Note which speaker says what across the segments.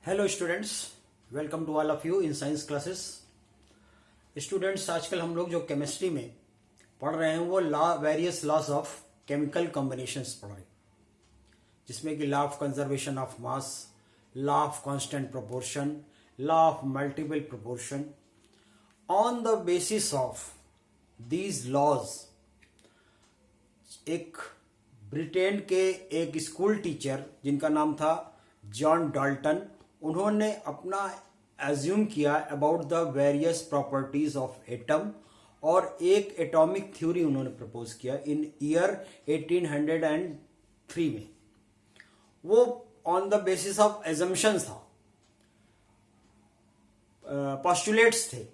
Speaker 1: Hello students, welcome to all of you in science classes. Students, आजकल हम लोग जो केमिस्ट्री में पढ़ रहे हैं वो various laws of chemical combinations पढ़ रहे हैं, जिसमें कि law of conservation of mass, law of constant proportion, law of multiple proportion. On the basis of these laws एक ब्रिटेन के एक स्कूल टीचर जिनका नाम था जॉन डाल्टन, उन्होंने अपना एज्यूम किया about the various properties of atom और एक एटॉमिक थ्योरी उन्होंने प्रपोज किया इन ईयर 1803 में। वो on the basis of assumptions था, पोस्टुलेट्स थे,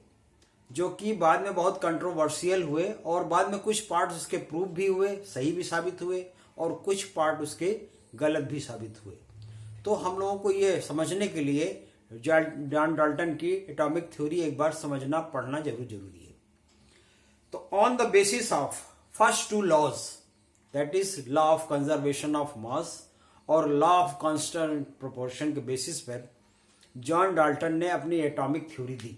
Speaker 1: जो कि बाद में बहुत कंट्रोवर्शियल हुए और बाद में कुछ पार्ट उसके प्रूव भी हुए, सही भी साबित हुए, और कुछ पार्ट उसके गलत भी साबित हुए। तो हम लोगों को ये समझने के लिए जॉन डाल्टन की एटॉमिक थ्योरी एक बार समझना पढ़ना जरूरी है। तो on the basis of first two laws, that is law of conservation of mass और लॉ ऑफ कांस्टेंट प्रोपोर्शन के बेसिस पर जॉन डाल्टन ने अपनी एटॉमिक थ्योरी दी,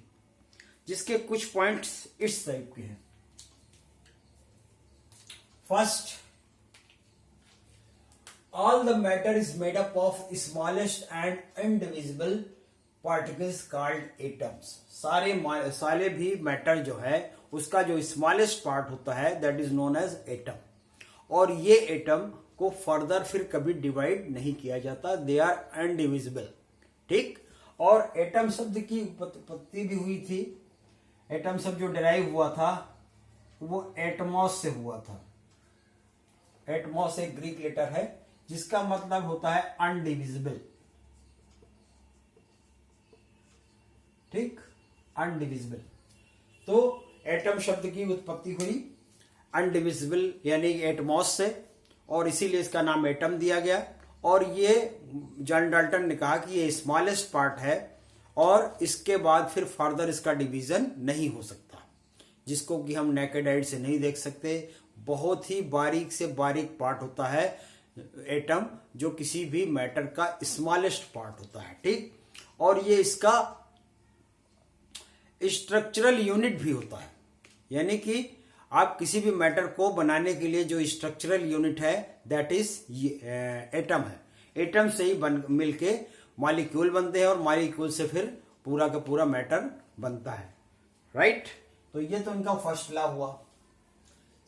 Speaker 1: जिसके कुछ पॉइंट्स इस टाइप के हैं। First, all the matter is made up of smallest and indivisible particles called atoms। सारे भी मैटर जो है उसका जो स्मॉलेस्ट पार्ट होता है that is known as atom, और ये एटम को फर्दर फिर कभी डिवाइड नहीं किया जाता, दे आर इनडिविजिबल। ठीक, और एटम शब्द की उत्पत्ति भी हुई थी। एटम शब्द जो डिराइव हुआ था वो एटमॉस से हुआ था। एटमॉस एक ग्रीक लेटर है जिसका मतलब होता है अनडिविजिबल। ठीक, अनडिविजिबल। तो एटम शब्द की उत्पत्ति हुई अनडिविजिबल यानी एटमॉस से, और इसीलिए इसका नाम एटम दिया गया। और ये जॉन डाल्टन ने कहा कि ये स्मॉलेस्ट पार्ट है और इसके बाद फिर फर्दर इसका डिवीजन नहीं हो सकता, जिसको कि हम नेकेड आइड से नहीं देख सकते। बहुत ही बारीक से बारीक पार्ट होता है एटम, जो किसी भी मैटर का स्मॉलेस्ट पार्ट होता है। ठीक, और ये इसका स्ट्रक्चरल यूनिट भी होता है, यानी कि आप किसी भी मैटर को बनाने के लिए जो स्ट्रक्चरल यूनिट है दैट इज एटम है। एटम से ही मिलके मॉलिक्यूल बनते हैं और मॉलिक्यूल से फिर पूरा का पूरा मैटर बनता है। राइट, तो ये तो इनका फर्स्ट लॉ हुआ।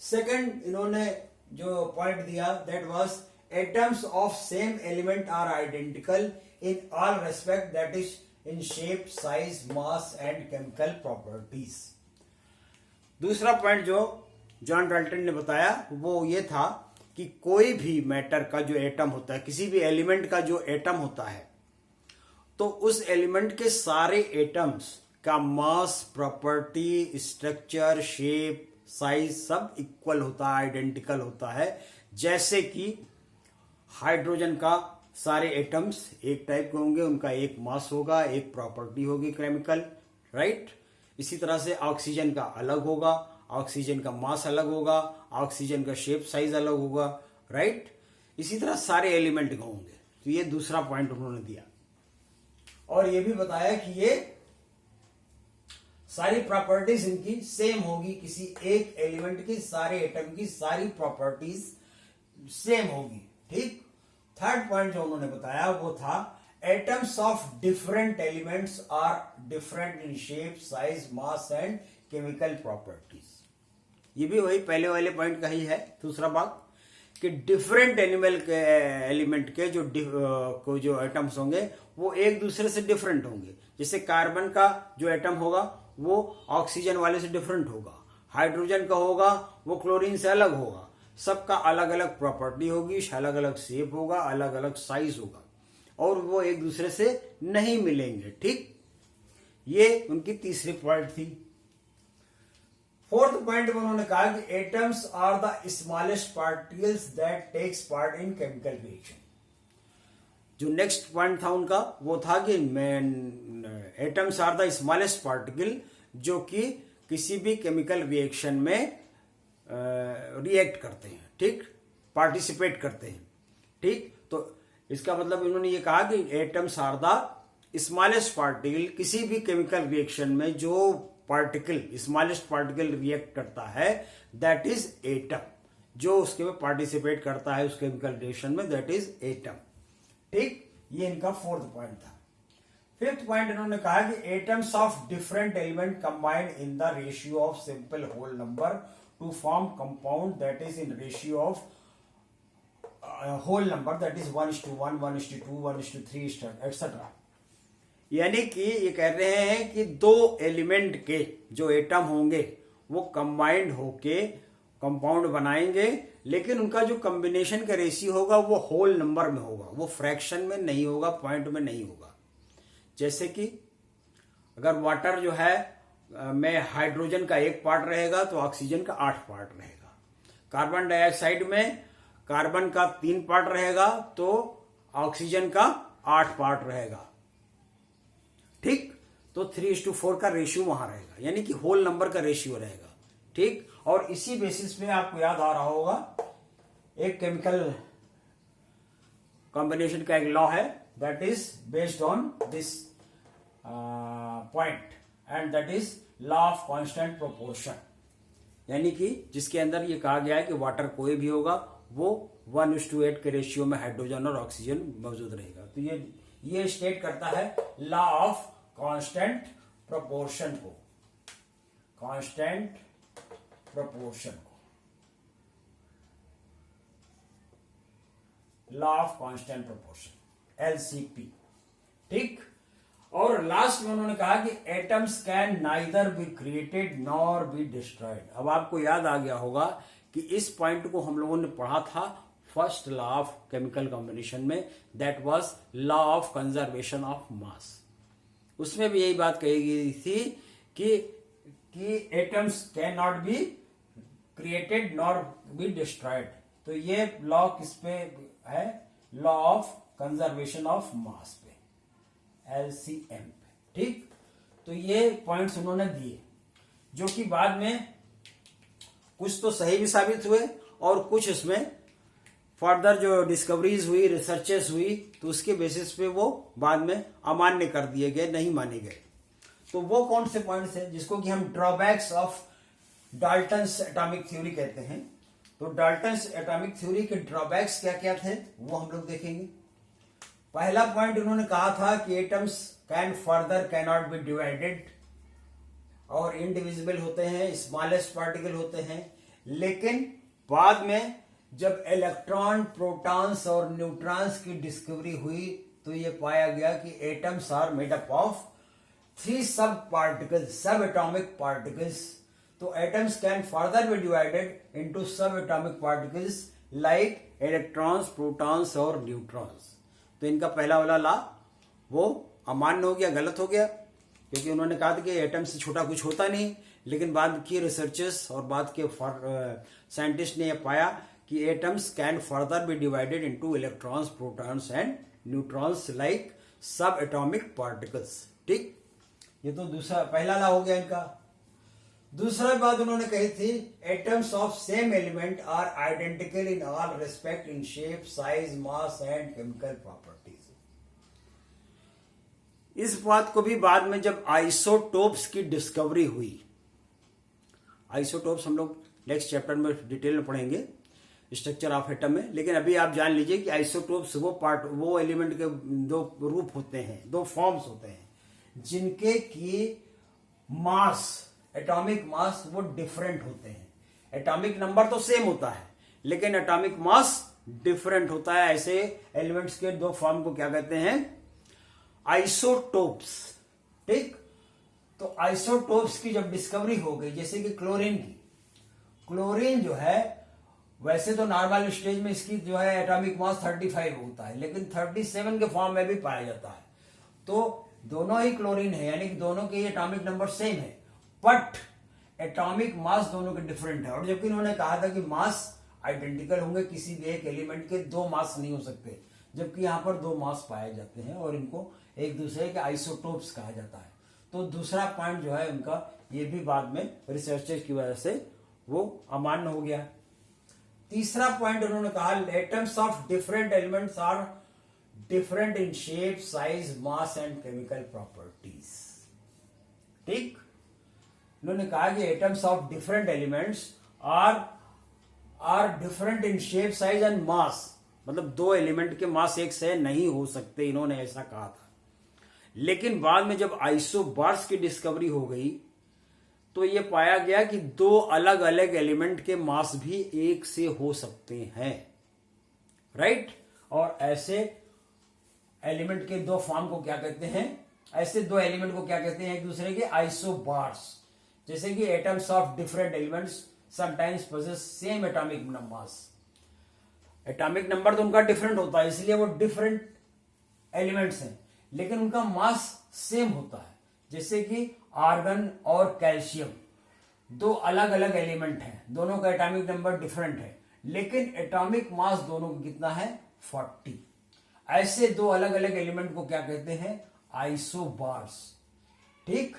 Speaker 1: सेकंड, इन्होंने जो पॉइंट दिया that was atoms of same element are identical in all respect, that is in shape, size, mass and chemical properties। दूसरा पॉइंट जो जॉन डाल्टन ने बताया वो ये था कि कोई भी मैटर का जो एटम होता है, किसी भी एलिमेंट का जो एटम होता है, तो उस एलिमेंट के सारे एटम्स का मास, प्रॉपर्टी, स्ट्रक्चर, शेप, साइज सब इक्वल होता है, आइडेंटिकल होता है। जैसे कि हाइड्रोजन का सारे एटम्स एक टाइप के होंगे, उनका एक मास होगा, एक प्रॉपर्टी होगी केमिकल। राइट, इसी तरह से ऑक्सीजन का अलग होगा, ऑक्सीजन का मास अलग होगा, ऑक्सीजन का शेप साइज अलग होगा। राइट, इसी तरह सारे एलिमेंट का होंगे। तो ये दूसरा पॉइंट उन्होंने दिया, और ये भी बताया कि ये सारी प्रॉपर्टीज इनकी सेम होगी, किसी एक एलिमेंट की सारे एटम की सारी प्रॉपर्टीज सेम होगी। ठीक, थर्ड पॉइंट जो उन्होंने बताया वो था atoms of different elements are different in shape, size, mass and chemical properties. ये भी वही पहले वाले पॉइंट का ही है दूसरा भाग, कि डिफरेंट एलिमेंट के जो एटम्स होंगे वो एक दूसरे से डिफरेंट होंगे। जैसे कार्बन का जो एटम होगा वो ऑक्सीजन वाले से डिफरेंट होगा, हाइड्रोजन का होगा वो क्लोरीन से अलग होगा, सबका अलग अलग प्रॉपर्टी होगी, अलग अलग शेप होगा, अलग अलग साइज होगा, और वो एक दूसरे से नहीं मिलेंगे। ठीक, ये उनकी तीसरी पॉइंट थी। फोर्थ पॉइंट में उन्होंने कहा कि atoms are the smallest particles that takes part in chemical reaction. जो नेक्स्ट पॉइंट था उनका वो था कि atoms are the smallest particle जो कि किसी भी केमिकल रिएक्शन में रिएक्ट करते हैं। ठीक, पार्टिसिपेट करते हैं। ठीक, तो इसका मतलब इन्होंने ये कहा कि atoms are the smallest particle, किसी भी केमिकल रिएक्शन में जो पार्टिकल स्मॉलेस्ट पार्टिकल रिएक्ट करता है दैट इज एटम, जो उसके में पार्टिसिपेट करता है उस केमिकल रिएक्शन में दैट इज एटम। ठीक, ये इनका फोर्थ पॉइंट था। फिफ्थ पॉइंट इन्होंने कहा कि atoms of different element combined in the ratio of simple whole number to form compound that is in ratio of whole number that is 1:1, 1:2, 1:3 etc। यानी कि ये कह रहे हैं कि दो एलिमेंट के जो एटम होंगे वो कंबाइंड होके कंपाउंड बनाएंगे, लेकिन उनका जो कॉम्बिनेशन का रेशियो होगा वो होल नंबर में होगा, वो फ्रैक्शन में नहीं होगा, पॉइंट में नहीं होगा। जैसे कि अगर वाटर जो है में हाइड्रोजन का 1 पार्ट रहेगा तो ऑक्सीजन का 8 पार्ट रहेगा। कार्बन डाइऑक्साइड में कार्बन का 3 पार्ट रहेगा तो ऑक्सीजन का 8 पार्ट रहेगा। ठीक, तो 3:4 का रेशियो वहां रहेगा, यानी कि होल नंबर का रेशियो रहेगा। ठीक, और इसी बेसिस पे आपको याद आ रहा होगा एक केमिकल कॉम्बिनेशन का एक लॉ है that is based on this point and that is law of constant proportion, यानी कि जिसके अंदर ये कहा गया है कि वाटर कोई भी होगा वो 1:8 के रेशियो में हाइड्रोजन और ऑक्सीजन मौजूद रहेगा। तो ये स्टेट करता है लॉ ऑफ कांस्टेंट प्रोपोर्शन को, कांस्टेंट प्रोपोर्शन को, law of constant proportion LCP। ठीक, और लास्ट में उन्होंने कहा कि atoms can neither be created nor be destroyed. अब आपको याद आ गया होगा कि इस पॉइंट को हम लोगों ने पढ़ा था first law of chemical combination में, that was law of conservation of mass. उसमें भी यही बात कही गई थी कि atoms can not be created nor be destroyed. तो ये लॉ किस पे है? Law of conservation of mass पे, LCM पे। ठीक, तो ये पॉइंट्स उन्होंने दिए जो कि बाद में कुछ तो सही भी साबित हुए और कुछ इसमें फर्दर जो डिस्कवरीज हुई, रिसर्चेस हुई, तो उसके बेसिस पे वो बाद में अमान्य कर दिए गए, नहीं माने गए। तो वो कौन से पॉइंट्स हैं जिसको कि हम drawbacks of Dalton's atomic theory कहते हैं। तो डाल्टन्स एटॉमिक थ्योरी के ड्रॉबैक्स क्या क्या थे वो हम लोग देखेंगे। पहला पॉइंट उन्होंने कहा था कि atoms can further can not B divided और इनडिविजिबल होते हैं, स्मॉलेस्ट पार्टिकल होते हैं। लेकिन बाद में जब इलेक्ट्रॉन, प्रोटॉन्स और न्यूट्रॉन्स की डिस्कवरी हुई तो ये पाया गया कि atoms are made up of 3 sub particles, subatomic particles. तो atoms can further be divided into subatomic particles like electrons, protons और न्यूट्रॉन्स। तो इनका पहला वाला लॉ वो अमान्य हो गया, गलत हो गया, क्योंकि उन्होंने कहा था कि एटम से छोटा कुछ होता नहीं। लेकिन बाद की रिसर्चेस और बाद के साइंटिस्ट ने यह पाया कि atoms can further be divided into electrons, protons and neutrons like subatomic particles. ठीक, ये तो दूसरा पहला लॉ हो गया इनका। दूसरा बात उन्होंने कही थी, atoms of same element are identical in all respect in shape, size, mass and chemical properties. इस बात को भी बाद में जब आइसोटोप्स की डिस्कवरी हुई, आइसोटोप्स हम लोग नेक्स्ट चैप्टर में डिटेल में पढ़ेंगे स्ट्रक्चर ऑफ एटम में, लेकिन अभी आप जान लीजिए कि आइसोटोप्स वो एलिमेंट के 2 रूप होते हैं, 2 फॉर्म्स होते हैं जिनके की मास, एटॉमिक मास वो डिफरेंट होते हैं। एटॉमिक नंबर तो सेम होता है लेकिन एटॉमिक मास डिफरेंट होता है। ऐसे एलिमेंट्स के 2 फॉर्म को क्या कहते हैं? आइसोटोप्स। ठीक, तो आइसोटोप्स की जब डिस्कवरी हो गई, जैसे कि क्लोरीन की, क्लोरीन जो है वैसे तो नॉर्मल स्टेज में इसकी जो है एटॉमिक मास 35 होता है, लेकिन 37 के फॉर्म में भी पाया जाता है। तो दोनों ही क्लोरीन है, यानी कि दोनों के एटॉमिक नंबर सेम है, बट एटॉमिक मास दोनों के डिफरेंट है। और जबकि उन्होंने कहा था कि मास आइडेंटिकल होंगे, किसी भी एक एलिमेंट के 2 मास नहीं हो सकते, जबकि यहां पर 2 मास पाए जाते हैं और इनको एक दूसरे के आइसोटोप्स कहा जाता है। तो दूसरा पॉइंट जो है उनका, ये भी बाद में रिसर्चर्स की वजह से वो अमान्य हो गया। तीसरा पॉइंट उन्होंने कहा, atoms of different elements are different in shape, size, mass and chemical properties. ठीक, उन्होंने कहा कि atoms of different elements are different in shape, size and mass, मतलब दो एलिमेंट के मास एक से नहीं हो सकते, इन्होंने ऐसा कहा था। लेकिन बाद में जब आइसोबार्स की डिस्कवरी हो गई तो यह पाया गया कि दो अलग अलग एलिमेंट के मास भी एक से हो सकते हैं, राइट। और ऐसे एलिमेंट के दो फॉर्म को क्या कहते हैं, ऐसे दो एलिमेंट को क्या कहते हैं एक दूसरे के, आइसोबार्स। जैसे कि atoms of different elements sometimes possess same atomic mass. Atomic number तो उनका डिफरेंट होता है, इसलिए वो डिफरेंट एलिमेंट्स हैं, लेकिन उनका मास सेम होता है। जैसे कि आर्गन और कैल्शियम दो अलग अलग एलिमेंट हैं, दोनों का एटॉमिक नंबर डिफरेंट है, लेकिन एटॉमिक मास दोनों का कितना है, 40। ऐसे दो अलग अलग एलिमेंट को क्या कहते हैं, आइसोबार्स। ठीक,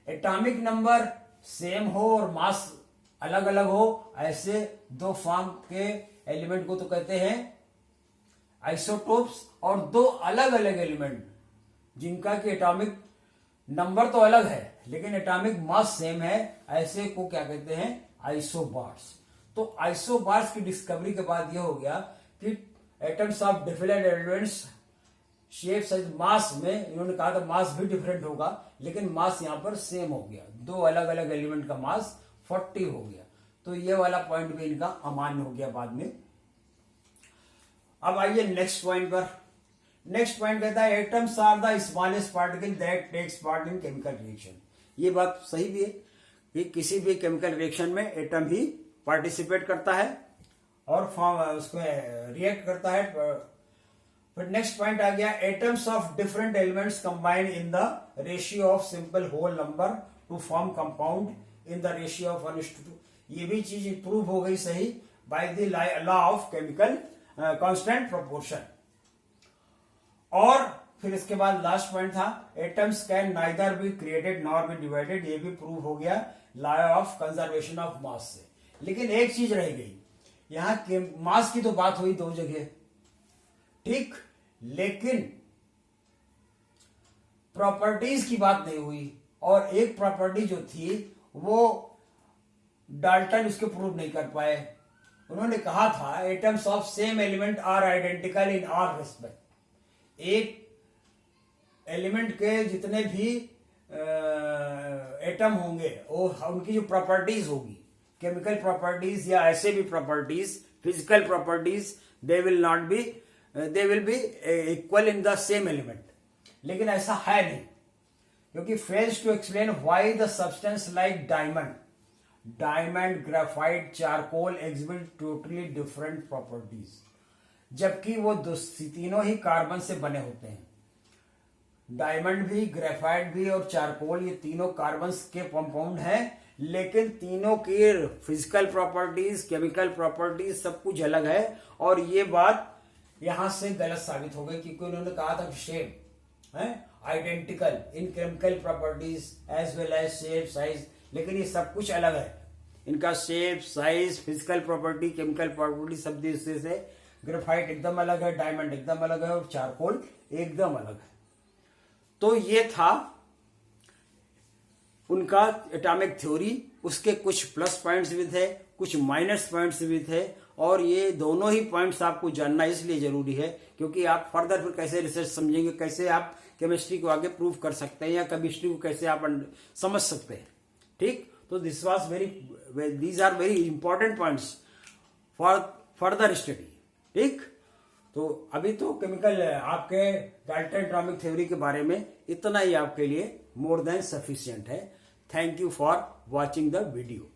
Speaker 1: एटॉमिक नंबर सेम हो और मास अलग अलग हो, ऐसे दो फॉर्म के एलिमेंट को तो कहते हैं आइसोटोप्स। और दो अलग अलग एलिमेंट जिनका कि एटॉमिक नंबर तो अलग है लेकिन एटॉमिक मास सेम है, ऐसे को क्या कहते हैं, आइसोबार्स। तो आइसोबार्स की डिस्कवरी के बाद यह हो गया कि atoms of different elements shape, size, mass में इन्होंने कहा था मास भी डिफरेंट होगा, लेकिन मास यहां पर सेम हो गया, दो अलग अलग एलिमेंट का मास 40 हो गया। तो ये वाला पॉइंट भी इनका अमान्य हो गया बाद में। अब आइए नेक्स्ट पॉइंट पर। नेक्स्ट पॉइंट कहता है atoms are the smallest particle that takes part in chemical reaction. ये बात सही भी है कि किसी भी केमिकल रिएक्शन में एटम ही पार्टिसिपेट करता है और उसको रिएक्ट करता है। फिर नेक्स्ट पॉइंट आ गया atoms of different elements combine in the ratio of simple whole number to form compound in the ratio of 1:2। ये भी चीज प्रूव हो गई सही by the law of chemical constant proportion. और फिर इसके बाद लास्ट पॉइंट था atoms can neither be created nor be divided. ये भी प्रूव हो गया law of conservation of mass से। लेकिन एक चीज रह गई, यहां मास की तो बात हुई दो जगह, ठीक, लेकिन प्रॉपर्टीज की बात नहीं हुई। और एक प्रॉपर्टी जो थी वो डाल्टन उसके प्रूव नहीं कर पाए। उन्होंने कहा था atoms of same element are identical in all respect. एक एलिमेंट के जितने भी एटम होंगे वो उनकी जो प्रॉपर्टीज होगी, केमिकल प्रॉपर्टीज या ऐसे भी properties, physical properties, they will be equal in the same element. लेकिन ऐसा है नहीं, क्योंकि fails to explain why the substance like diamond, graphite, charcoal exhibit totally different properties, जबकि वो तीनों ही कार्बन से बने होते हैं। डायमंड भी, ग्रेफाइट भी और चारकोल, ये तीनों कार्बन के कंपाउंड हैं, लेकिन तीनों की फिजिकल प्रॉपर्टीज, केमिकल प्रॉपर्टीज सब कुछ अलग है। और ये बात यहां से गलत साबित हो गई, क्योंकि उन्होंने कहा था कि शेप है identical in chemical properties as well as shape, size, लेकिन ये सब कुछ अलग है। इनका shape, size, physical property, chemical property सब दूसरे से। ग्रेफाइट एकदम अलग है, डायमंड एकदम अलग है और चारकोल एकदम अलग है। तो ये था उनका एटॉमिक थ्योरी। उसके कुछ प्लस पॉइंट्स भी थे, कुछ माइनस पॉइंट्स भी थे, और ये दोनों ही पॉइंट्स आपको जानना इसलिए जरूरी है क्योंकि आप फर्दर फिर कैसे रिसर्च समझेंगे, कैसे आप केमिस्ट्री को आगे प्रूव कर सकते हैं या केमिस्ट्री को कैसे आप समझ सकते हैं। ठीक, तो these are very important points for further study. ठीक, तो अभी तो केमिकल आपके डाल्टन एटॉमिक थ्योरी के बारे में इतना ही आपके लिए मोर देन सफिशिएंट है। Thank you for watching the video.